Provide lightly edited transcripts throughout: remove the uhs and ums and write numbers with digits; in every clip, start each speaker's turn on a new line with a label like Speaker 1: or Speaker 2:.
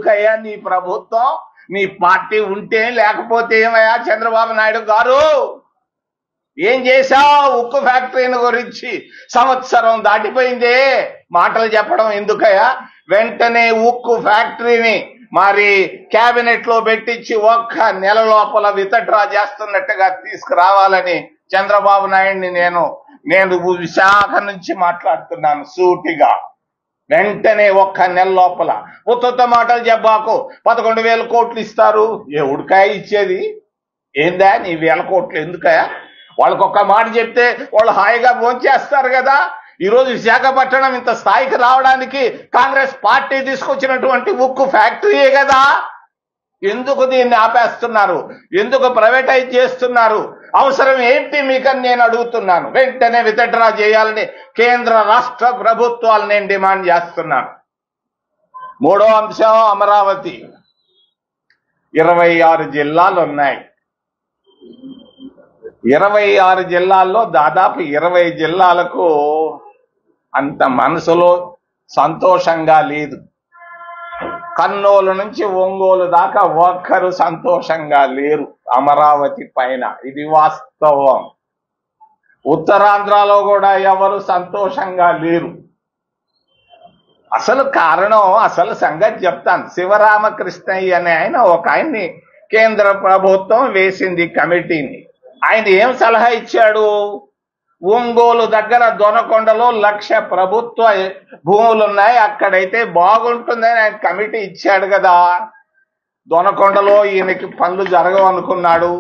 Speaker 1: ఎందుకయ్యా నీ ప్రభుత్వం, నీ పార్టీ ఉంటే లేకపోతే ఏమయ్యా చంద్రబాబు నాయుడు గారు? ఏం చేశావు ఉక్కు ఫ్యాక్టరీని గురించి? సంవత్సరం దాటిపోయిందే, మాటలు చెప్పడం ఎందుకయ్యా? వెంటనే ఉక్కు ఫ్యాక్టరీని మరి క్యాబినెట్ లో పెట్టించి ఒక్క నెల లోపల విత్డ్రా చేస్తున్నట్టుగా తీసుకురావాలని చంద్రబాబు నాయుడిని నేను విశాఖ నుంచి మాట్లాడుతున్నాను సూటిగా. వెంటనే ఒక్క నెల లోపల ఉత్త మాటలు చెప్పాకు. 11,000 కోట్లు ఇస్తారు. ఏ ఉడకాయ ఇచ్చేది ఏందా? నీ 1,000 కోట్లు ఎందుకయా? వాళ్ళకు ఒక్క మాట చెప్తే వాళ్ళు హాయిగా భోంచేస్తారు కదా. ఈరోజు విశాఖపట్నం ఇంత స్థాయికి రావడానికి కాంగ్రెస్ పార్టీ తీసుకొచ్చినటువంటి ఉక్కు ఫ్యాక్టరీయే కదా. ఎందుకు దీన్ని ఆపేస్తున్నారు? ఎందుకు ప్రైవేటైజ్ చేస్తున్నారు? అవసరం ఏంటి మీకని నేను అడుగుతున్నాను. వెంటనే విత్డ్రా చేయాలని కేంద్ర రాష్ట్ర ప్రభుత్వాలు నేను డిమాండ్ చేస్తున్నాను. మూడో అంశం అమరావతి. 26 జిల్లాలు ఉన్నాయి. 26 జిల్లాల్లో దాదాపు 20 జిల్లాలకు అంత మనసులో సంతోషంగా లేదు. కర్నూలు నుంచి ఒంగోలు దాకా ఒక్కరు సంతోషంగా లేరు అమరావతి పైన. ఇది వాస్తవం. ఉత్తరాంధ్రలో కూడా ఎవరు సంతోషంగా లేరు. అసలు కారణం, అసలు సంగతి చెప్తాను. శివరామకృష్ణయ్య అనే ఆయన్ని కేంద్ర ప్రభుత్వం వేసింది కమిటీని. ఆయన ఏం సలహా ఇచ్చాడు? ఒంగోలు దగ్గర దొనకొండలో 1,00,000 ప్రభుత్వ భూములు ఉన్నాయి, అక్కడైతే బాగుంటుందని ఆయన కమిటీ ఇచ్చాడు కదా. దొనకొండలో ఈయనకి పనులు జరగవనుకున్నాడు.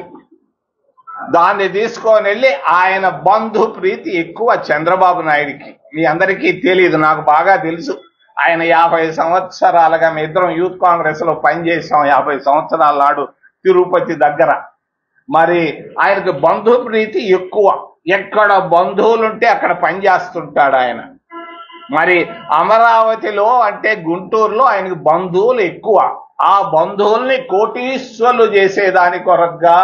Speaker 1: దాన్ని తీసుకొని వెళ్ళి ఆయన బంధు ప్రీతి ఎక్కువ చంద్రబాబు నాయుడికి. మీ అందరికీ తెలియదు, నాకు బాగా తెలుసు. ఆయన 50 సంవత్సరాలుగా మీ ఇద్దరం యూత్ కాంగ్రెస్ లో పనిచేసాం. 50 సంవత్సరాల నాడు తిరుపతి దగ్గర. మరి ఆయనకు బంధు ప్రీతి ఎక్కువ. ఎక్కడ బంధువులుంటే అక్కడ పనిచేస్తుంటాడు ఆయన. మరి అమరావతిలో అంటే గుంటూరులో ఆయనకు బంధువులు ఎక్కువ. ఆ బంధువుల్ని కోటీశ్వరులు చేసేదాని కొరగా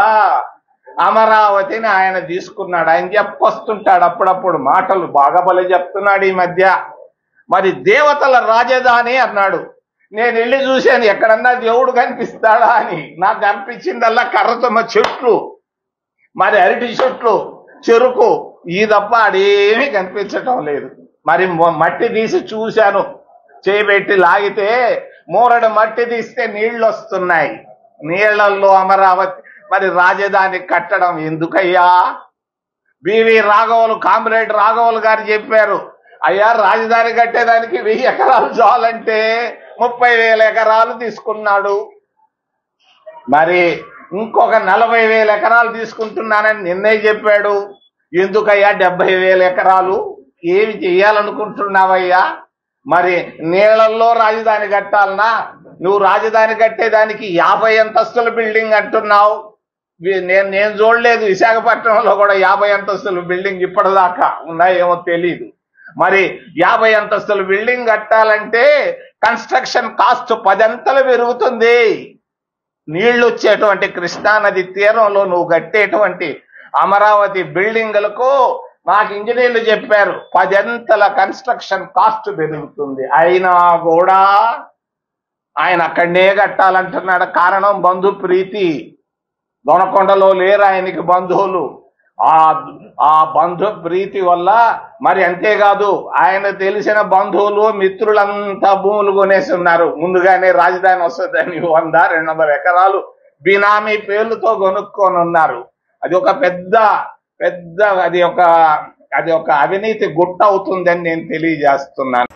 Speaker 1: అమరావతిని ఆయన తీసుకున్నాడు. ఆయన చెప్పొస్తుంటాడు అప్పుడప్పుడు మాటలు, బాగా బలి చెప్తున్నాడు ఈ మధ్య. మరి దేవతల రాజధాని అన్నాడు. నేను వెళ్ళి చూశాను, ఎక్కడన్నా దేవుడు కనిపిస్తాడా అని. నాకు కనిపించిందల్లా కర్రతుమ్మ చెట్లు, మరి అరటి చెట్లు, చెరుకు, ఈ తప్ప అదేమీ కనిపించటం లేదు. మరి మట్టి తీసి చూశాను, చేయబెట్టి లాగితే మూరడు మట్టి తీస్తే నీళ్లు వస్తున్నాయి. నీళ్లలో అమరావతి మరి రాజధాని కట్టడం ఎందుకయ్యా? బివి రాఘవులు, కామ్రేడ్ రాఘవులు గారు చెప్పారు, అయ్యా రాజధాని కట్టేదానికి 1000 ఎకరాలు చాలంటే 30,000 ఎకరాలు తీసుకున్నాడు. మరి ఇంకొక 40,000 ఎకరాలు తీసుకుంటున్నానని నిన్నే చెప్పాడు. ఎందుకయ్యా 70,000 ఎకరాలు? ఏమి చెయ్యాలనుకుంటున్నావయ్యా? మరి నీళ్లలో రాజధాని కట్టాలనా? నువ్వు రాజధాని కట్టేదానికి 50 అంతస్తుల బిల్డింగ్ అంటున్నావు. నేను చూడలేదు విశాఖపట్నంలో కూడా 50 అంతస్తుల బిల్డింగ్ ఇప్పటిదాకా ఉన్నాయేమో తెలీదు. మరి 50 అంతస్తుల బిల్డింగ్ కట్టాలంటే కన్స్ట్రక్షన్ కాస్ట్ 10 అంతలు పెరుగుతుంది. నీళ్లు వచ్చేటువంటి కృష్ణానది తీరంలో నువ్వు కట్టేటువంటి అమరావతి బిల్డింగులకు నాకు ఇంజనీర్లు చెప్పారు 10 అంతల కన్స్ట్రక్షన్ కాస్ట్ పెరుగుతుంది. అయినా కూడా ఆయన అక్కడనే కట్టాలంటున్నాడు. కారణం బంధు ప్రీతి. దొనకొండలో లేరు ఆయనకి బంధువులు. ఆ బంధు ప్రీతి వల్ల మరి అంతేకాదు, ఆయన తెలిసిన బంధువులు మిత్రులంతా భూములు కొనేసి ఉన్నారు. ముందుగానే రాజధాని వస్తుందని 100-200 ఎకరాలు బినామీ పేర్లతో కొనుక్కొని ఉన్నారు. అది ఒక పెద్ద అది ఒక అవినీతి గుట్ట అవుతుందని నేను తెలియజేస్తున్నాను.